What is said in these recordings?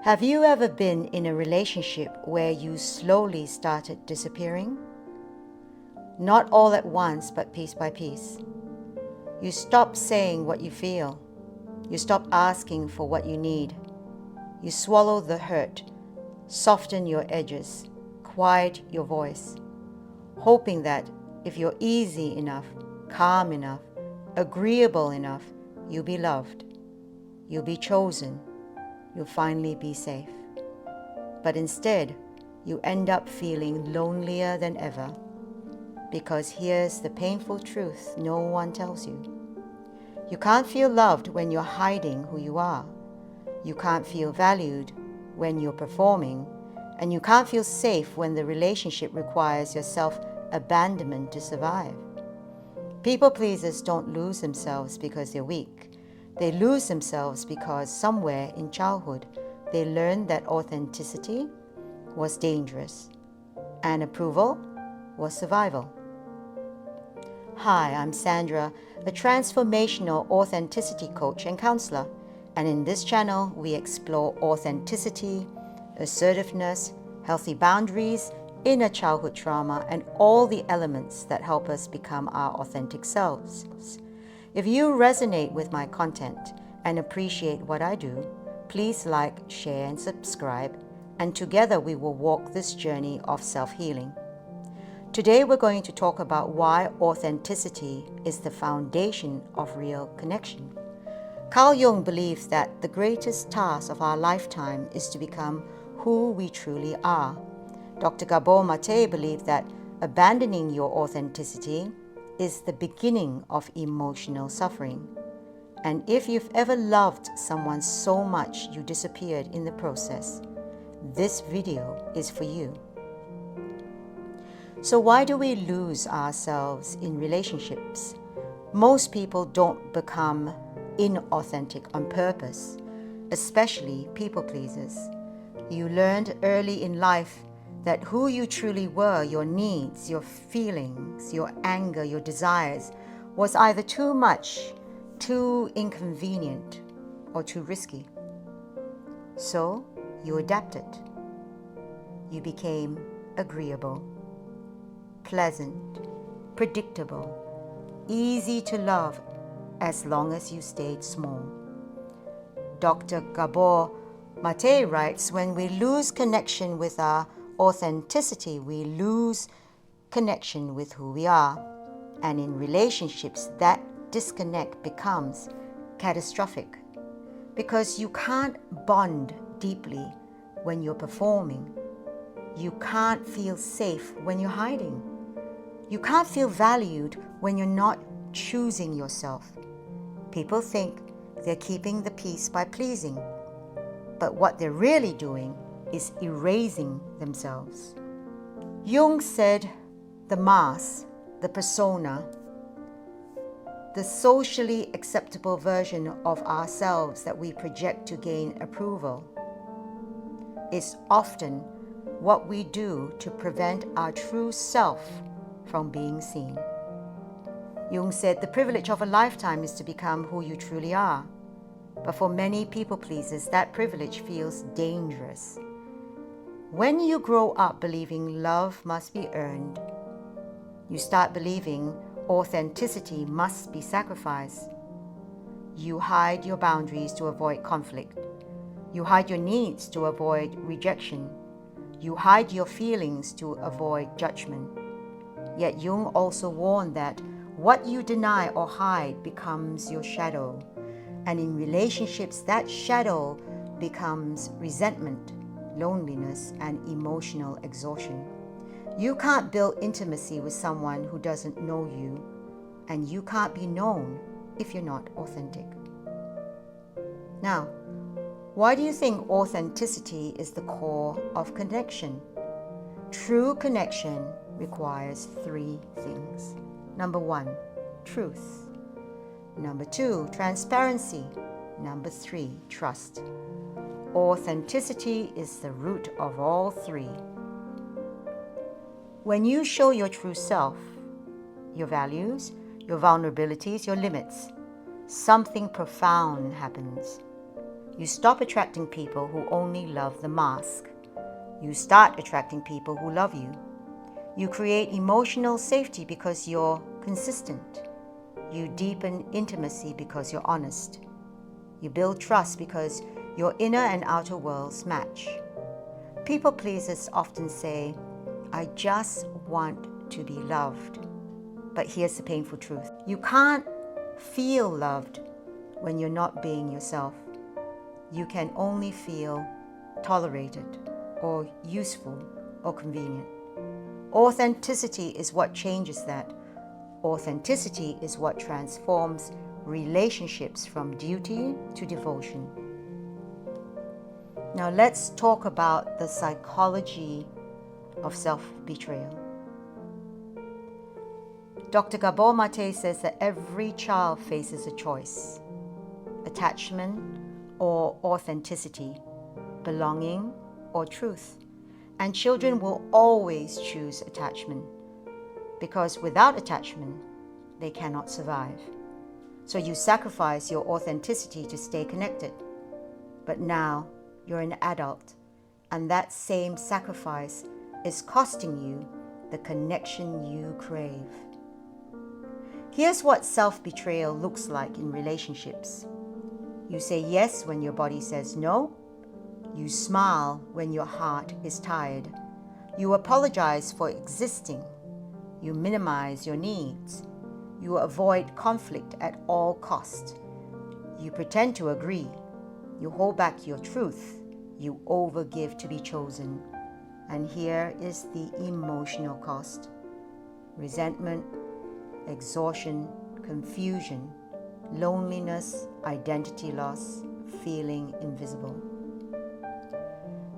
Have you ever been in a relationship where you slowly started disappearing? Not all at once, but piece by piece. You stop saying what you feel. You stop asking for what you need. You swallow the hurt, soften your edges, quiet your voice, hoping that if you're easy enough, calm enough, agreeable enough, you'll be loved. You'll be chosen. You'll finally be safe. But instead, you end up feeling lonelier than ever. Because here's the painful truth no one tells you. You can't feel loved when you're hiding who you are. You can't feel valued when you're performing. And you can't feel safe when the relationship requires your self-abandonment to survive. People pleasers don't lose themselves because they're weak. They lose themselves because somewhere in childhood they learned that authenticity was dangerous and approval was survival. Hi, I'm Sandra, a transformational authenticity coach and counselor, and in this channel we explore authenticity, assertiveness, healthy boundaries, inner childhood trauma, and all the elements that help us become our authentic selves. If you resonate with my content and appreciate what I do, please like, share, and subscribe, and together we will walk this journey of self-healing. Today we're going to talk about why authenticity is the foundation of real connection. Carl Jung believes that the greatest task of our lifetime is to become who we truly are. Dr. Gabor Mate believed that abandoning your authenticity is the beginning of emotional suffering. And if you've ever loved someone so much you disappeared in the process, this video is for you. So why do we lose ourselves in relationships? Most people don't become inauthentic on purpose, especially people pleasers. You learned early in life that who you truly were, your needs, your feelings, your anger, your desires, was either too much, too inconvenient, or too risky. So you adapted. You became agreeable, pleasant, predictable, easy to love as long as you stayed small. Dr. Gabor Mate writes, when we lose connection with our authenticity, we lose connection with who we are. And in relationships, that disconnect becomes catastrophic because you can't bond deeply when you're performing. You can't feel safe when you're hiding. You can't feel valued when you're not choosing yourself. People think they're keeping the peace by pleasing, but what they're really doing is erasing themselves. Jung said the mask, the persona, the socially acceptable version of ourselves that we project to gain approval, is often what we do to prevent our true self from being seen. Jung said the privilege of a lifetime is to become who you truly are. But for many people pleasers, that privilege feels dangerous. When you grow up believing love must be earned, you start believing authenticity must be sacrificed. You hide your boundaries to avoid conflict. You hide your needs to avoid rejection. You hide your feelings to avoid judgment. Yet Jung also warned that what you deny or hide becomes your shadow. And in relationships, that shadow becomes resentment, loneliness, and emotional exhaustion. You can't build intimacy with someone who doesn't know you, and you can't be known if you're not authentic. Now, why do you think authenticity is the core of connection? True connection requires three things. Number one, truth. Number two, transparency. Number three, trust. Authenticity is the root of all three. When you show your true self, your values, your vulnerabilities, your limits, something profound happens. You stop attracting people who only love the mask. You start attracting people who love you. You create emotional safety because you're consistent. You deepen intimacy because you're honest. You build trust because your inner and outer worlds match. People pleasers often say, "I just want to be loved." But here's the painful truth. You can't feel loved when you're not being yourself. You can only feel tolerated or useful or convenient. Authenticity is what changes that. Authenticity is what transforms relationships from duty to devotion. Now let's talk about the psychology of self-betrayal. Dr. Gabor Mate says that every child faces a choice: attachment or authenticity, belonging or truth. And children will always choose attachment, because without attachment, they cannot survive. So you sacrifice your authenticity to stay connected. But now you're an adult, and that same sacrifice is costing you the connection you crave. Here's what self-betrayal looks like in relationships. You say yes when your body says no. You smile when your heart is tired. You apologize for existing. You minimize your needs. You avoid conflict at all costs. You pretend to agree. You hold back your truth. You overgive to be chosen. And here is the emotional cost: resentment, exhaustion, confusion, loneliness, identity loss, feeling invisible.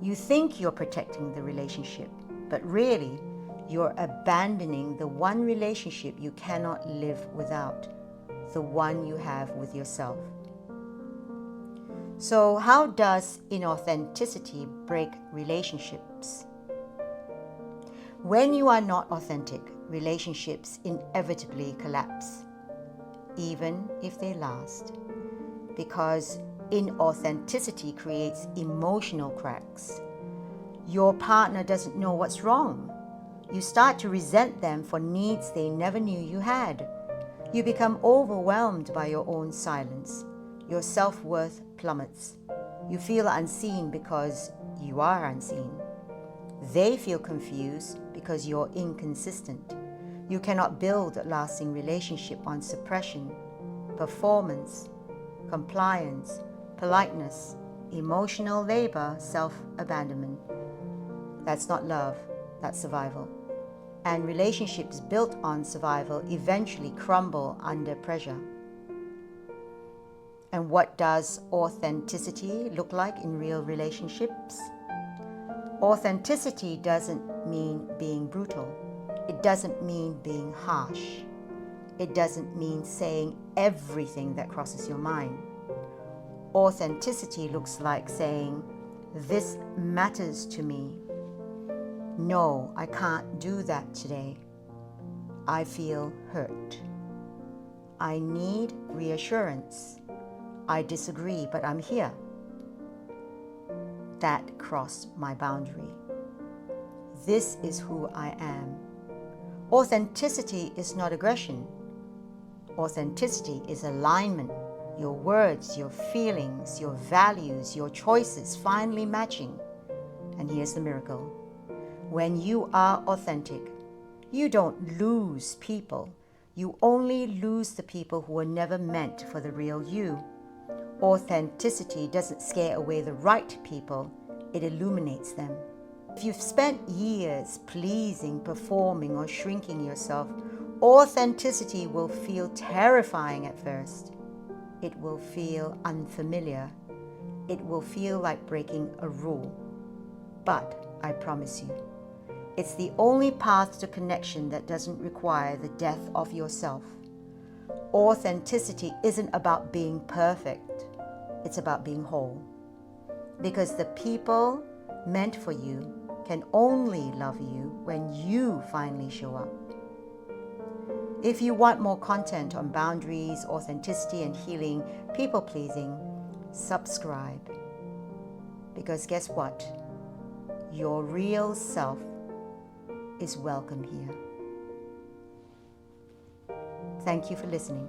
You think you're protecting the relationship, but really, you're abandoning the one relationship you cannot live without, the one you have with yourself. So, how does inauthenticity break relationships? When you are not authentic, relationships inevitably collapse, even if they last, because inauthenticity creates emotional cracks. Your partner doesn't know what's wrong. You start to resent them for needs they never knew you had. You become overwhelmed by your own silence. Your self-worth plummets. You feel unseen because you are unseen. They feel confused because you're inconsistent. You cannot build a lasting relationship on suppression, performance, compliance, politeness, emotional labor, self-abandonment. That's not love, that's survival. And relationships built on survival eventually crumble under pressure. And what does authenticity look like in real relationships? Authenticity doesn't mean being brutal. It doesn't mean being harsh. It doesn't mean saying everything that crosses your mind. Authenticity looks like saying, "This matters to me. No, I can't do that today. I feel hurt. I need reassurance. I disagree, but I'm here." That crossed my boundary. This is who I am. Authenticity is not aggression. Authenticity is alignment. Your words, your feelings, your values, your choices finally matching. And here's the miracle. When you are authentic, you don't lose people. You only lose the people who were never meant for the real you. Authenticity doesn't scare away the right people, it illuminates them. If you've spent years pleasing, performing, or shrinking yourself, authenticity will feel terrifying at first. It will feel unfamiliar. It will feel like breaking a rule. But I promise you, it's the only path to connection that doesn't require the death of yourself. Authenticity isn't about being perfect. It's about being whole. Because the people meant for you can only love you when you finally show up. If you want more content on boundaries, authenticity, and healing people-pleasing, subscribe. Because guess what? Your real self is welcome here. Thank you for listening.